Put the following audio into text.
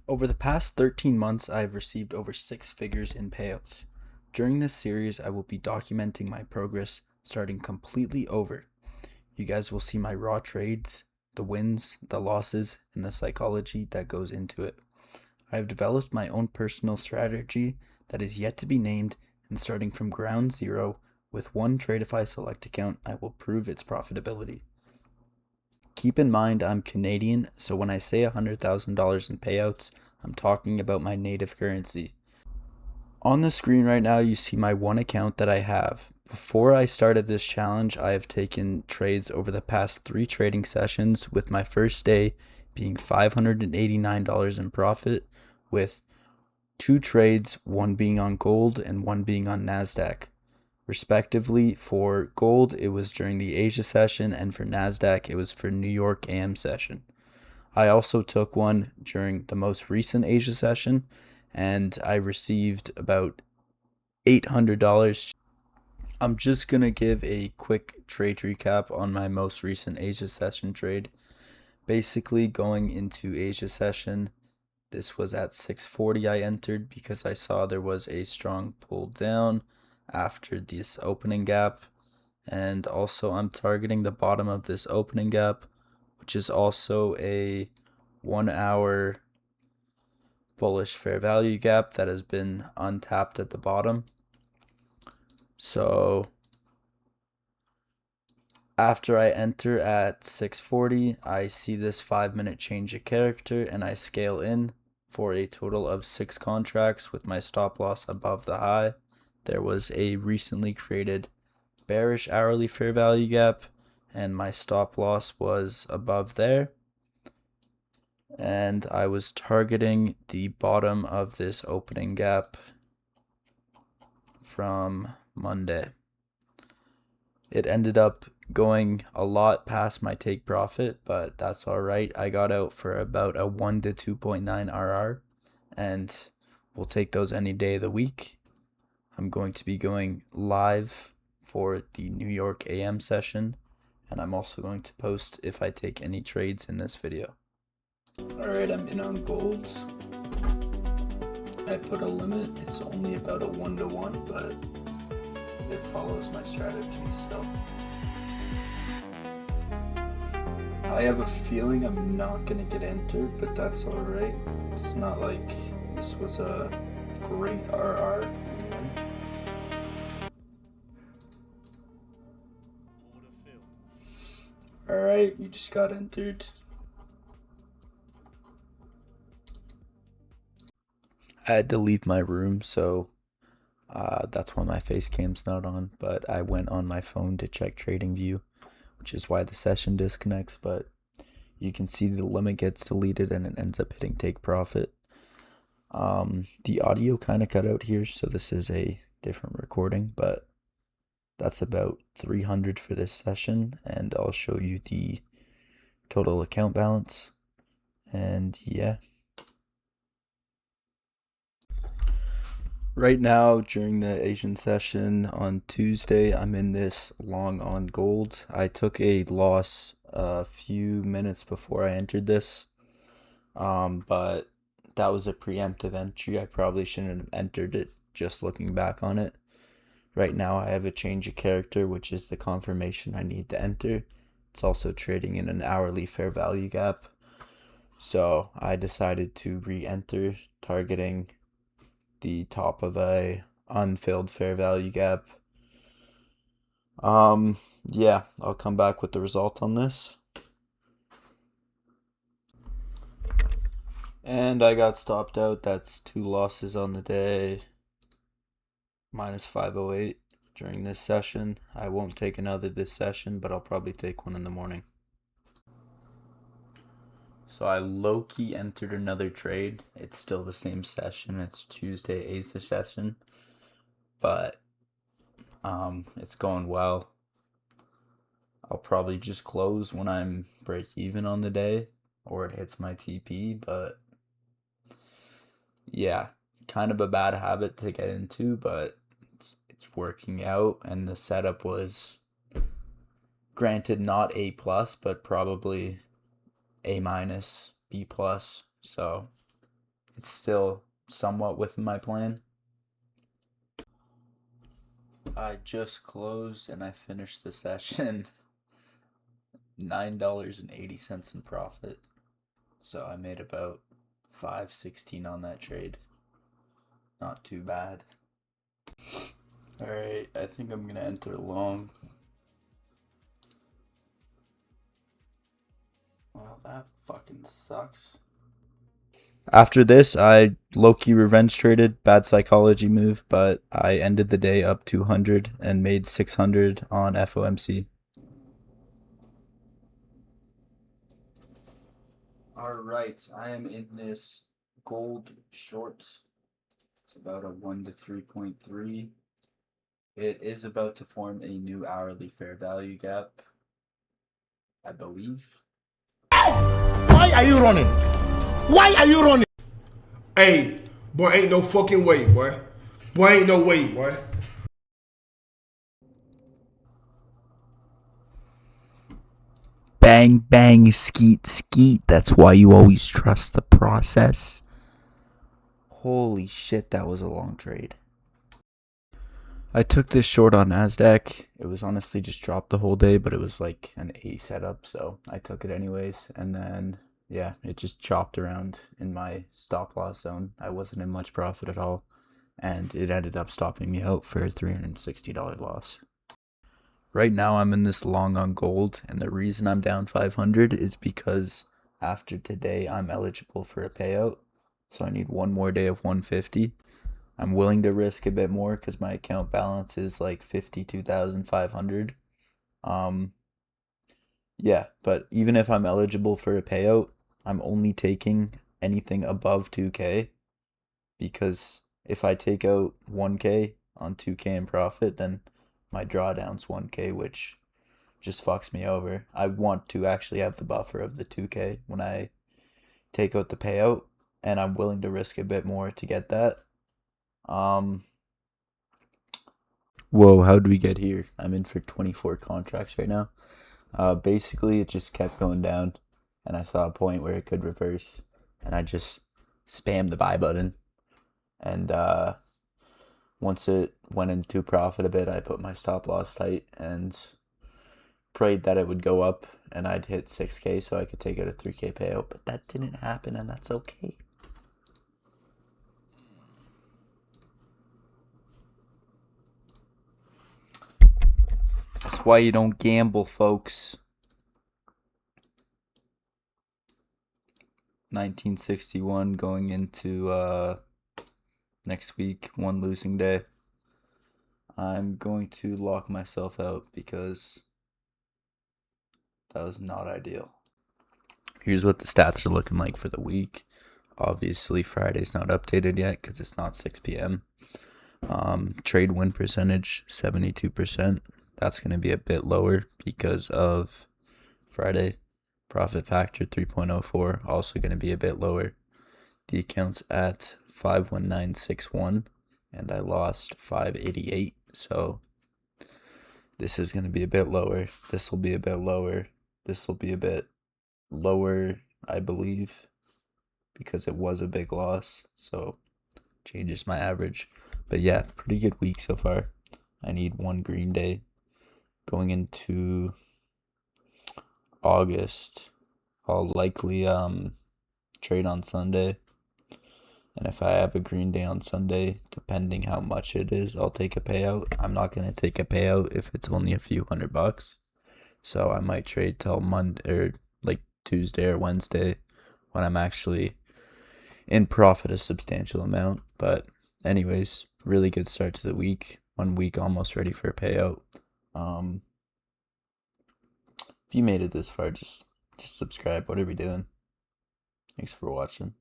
Over the past 13 months, I have received over 6 figures in payouts. During this series, I will be documenting my progress starting completely over. You guys will see my raw trades, the wins, the losses, and the psychology that goes into it. I have developed my own personal strategy that is yet to be named, and starting from ground zero with one Tradeify select account, I will prove its profitability. Keep in mind I'm Canadian, so when I say $100,000 in payouts, I'm talking about my native currency. On the screen right now, you see my one account that I have. Before I started this challenge, I have taken trades over the past 3 trading sessions, with my first day being $589 in profit, with 2 trades, one being on gold and one being on NASDAQ. Respectively, for gold, it was during the Asia session, and for NASDAQ, it was for New York AM session. I also took one during the most recent Asia session, and I received about $800. I'm just going to give a quick trade recap on my most recent Asia session trade. Basically, going into Asia session, this was at 640 I entered because I saw there was a strong pull down after this opening gap, and also I'm targeting the bottom of this opening gap, which is also a 1 hour bullish fair value gap that has been untapped at the bottom. So after I enter at 640, I see this 5-minute change of character, and I scale in for a total of 6 contracts with my stop loss above the high. There was a recently created bearish hourly fair value gap, and my stop loss was above there. And I was targeting the bottom of this opening gap from Monday. It ended up going a lot past my take profit, but that's all right. I got out for about a 1 to 2.9 RR, and we'll take those any day of the week. I'm going to be going live for the New York AM session, and I'm also going to post if I take any trades in this video. Alright, I'm in on gold. I put a limit. It's only about a 1-to-1, but it follows my strategy, so I have a feeling I'm not gonna get entered, but that's alright. It's not like this was a great RR anyway. Alright, we just got entered. I had to leave my room, so that's why my face cam's not on, but I went on my phone to check TradingView, which is why the session disconnects, but you can see the limit gets deleted and it ends up hitting take profit. The audio kind of cut out here, so this is a different recording, but that's about 300 for this session, and I'll show you the total account balance. And yeah. Right now, during the Asian session on Tuesday, I'm in this long on gold. I took a loss a few minutes before I entered this, but that was a preemptive entry. I probably shouldn't have entered it, just looking back on it. Right now, I have a change of character, which is the confirmation I need to enter. It's also trading in an hourly fair value gap. So I decided to re-enter, targeting the top of a unfilled fair value gap. Yeah, I'll come back with the result on this. And I got stopped out. That's 2 losses on the day, minus 508 during this session. I won't take another this session, but I'll probably take one in the morning. So I low-key entered another trade. It's still the same session. It's Tuesday Asia session, but it's going well. I'll probably just close when I'm break even on the day or it hits my TP, but yeah, kind of a bad habit to get into, but it's working out, and the setup was, granted, not A plus, but probably A minus, B plus, so it's still somewhat within my plan. I just closed and I finished the session $9.80 in profit. So I made about $5.16 on that trade. Not too bad. Alright, I think I'm gonna enter long. Well, that fucking sucks. After this, I low-key revenge traded. Bad psychology move, but I ended the day up 200 and made 600 on FOMC. Alright, I am in this gold short. It's about a 1 to 3.3. It is about to form a new hourly fair value gap, I believe. Why are you running? Why are you running? Hey, boy, ain't no fucking way, boy. Boy, ain't no way, boy. Bang, bang, skeet, skeet. That's why you always trust the process. Holy shit, that was a long trade. I took this short on NASDAQ. It was honestly just dropped the whole day, but it was like an A setup, so I took it anyways. And then, yeah, it just chopped around in my stop loss zone. I wasn't in much profit at all, and it ended up stopping me out for a $360 loss. Right now, I'm in this long on gold, and the reason I'm down 500 is because after today, I'm eligible for a payout. So I need one more day of 150. I'm willing to risk a bit more because my account balance is like 52,500. Yeah, but even if I'm eligible for a payout, I'm only taking anything above 2K, because if I take out 1K on 2K in profit, then my drawdown's 1K, which just fucks me over. I want to actually have the buffer of the 2K when I take out the payout, and I'm willing to risk a bit more to get that. Whoa, how did we get here? I'm in for 24 contracts right now. Basically, it just kept going down, and I saw a point where it could reverse, and I just spammed the buy button. And once it went into profit a bit, I put my stop loss tight and prayed that it would go up and I'd hit 6K so I could take out a 3K payout, but that didn't happen, and that's okay. That's why you don't gamble, folks. 1961 going into next week, one losing day. I'm going to lock myself out because that was not ideal. Here's what the stats are looking like for the week. Obviously, Friday's not updated yet because it's not 6 p.m. Trade win percentage, 72%. That's going to be a bit lower because of Friday. Profit factor, 3.04, also going to be a bit lower. The account's at 51961, and I lost 588, so this is going to be a bit lower. This will be a bit lower. This will be a bit lower, I believe, because it was a big loss, so changes my average. But yeah, pretty good week so far. I need one green day going into August. I'll likely trade on Sunday, and if I have a green day on Sunday, depending how much it is, I'll take a payout. I'm not gonna take a payout if it's only a few $100, so I might trade till Monday or like Tuesday or Wednesday when I'm actually in profit a substantial amount. But anyways, really good start to the week. 1 week almost ready for a payout. If you made it this far, just subscribe. What are we doing? Thanks for watching.